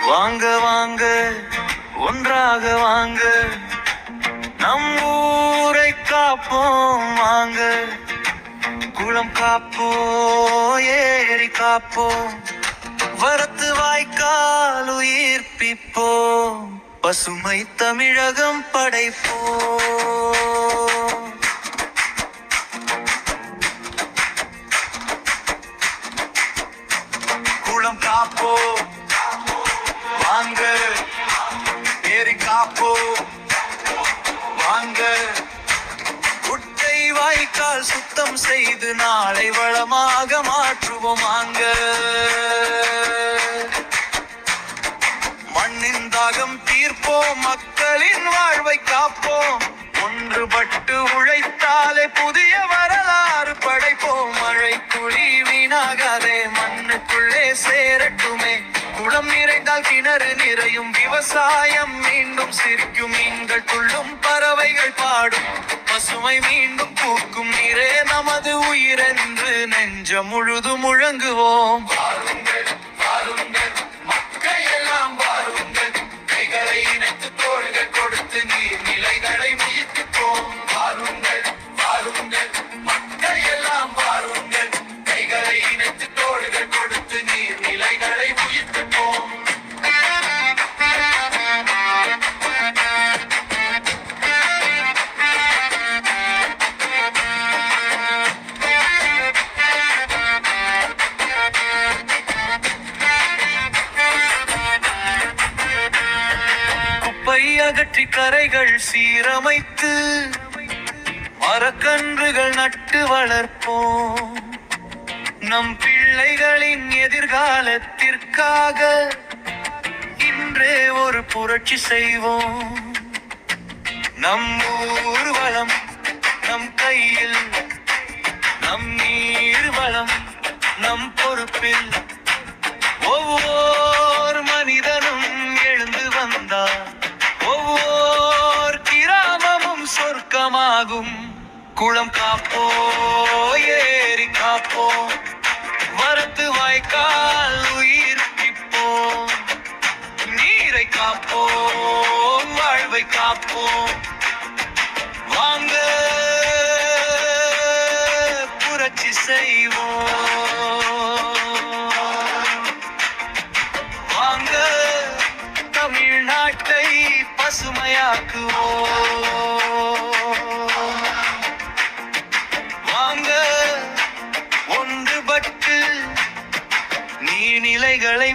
வாங்க வாங்க ஒன்றாக வாங்க, நம் ஊரை காப்போம் வாங்க. குளம் காப்போம், ஏரி காப்போம், வரத்து வாய்க்கால் உயிர்ப்பிப்போம், பசுமை தமிழகம் படைப்போம். குளம் காப்போம் வாங்க, ஏரி காப்போம் வாங்க, குட்டை வாய்க்கால் சுத்தம் செய்து நாளை வளமாக மாற்றுவோம் வாங்க. மண்ணின் தாகம் தீர்ப்போம், மக்களின் வாழ்வை காப்போம், ஒன்றுபட்டு உழைத்தாலே புதிய வரலாறு படைப்போம். மழை துளி வீணாகாதே, மண்ணுக்குள்ளே சேரட்டுமே, குளம் நிறைந்தால் கிணறு நிறையும், விவசாயம் மீண்டும் சிரிக்கும், மீன்கள் துள்ளும், பறவைகள் பாடும், பசுமை மீண்டும் பூக்கும், நீரே நமது உயிரென்று நெஞ்சம் முழுதும் முழங்குவோம். வாருங்கள் வாருங்கள் மக்கள் எல்லாம் வாருங்கள், கைகளை இணைத்து தோள்கள் கொடுத்து நீர் நிலைகளை மீட்போம். வாருங்கள் வாருங்கள் மக்கள் எல்லாம் வாருங்கள், கைகளை இணைத்து தோள்கள் கொடுத்து நீர் நிலைகளை மீட்போம். அகற்றி கரைகள் சீரமைத்து மரக்கன்றுகள் நட்டு வளர்ப்போம். நம் பிள்ளைகளின் எதிர்காலத்திற்காக இன்றே ஒரு புரட்சி செய்வோம். நம் ஊர் வளம் நம் கையில், நம் நீர் வளம் நம் பொறுப்பில், ஒவ்வொரு மனிதனும் எழுந்து வந்தார் ஒவ்வொரு கிராமமும் சொர்க்கமாகும். குளம் காப்போ, ஏரி காப்போ, வரத்து வாய்க்கால் உயிர்ப்பிப்போம், நீரை காப்போம், வாழ்வை காப்போம். வாங்க புரட்சி செய்வோம், வாங்க தமிழ்நாட்டை பசுமையாக்குவோம்.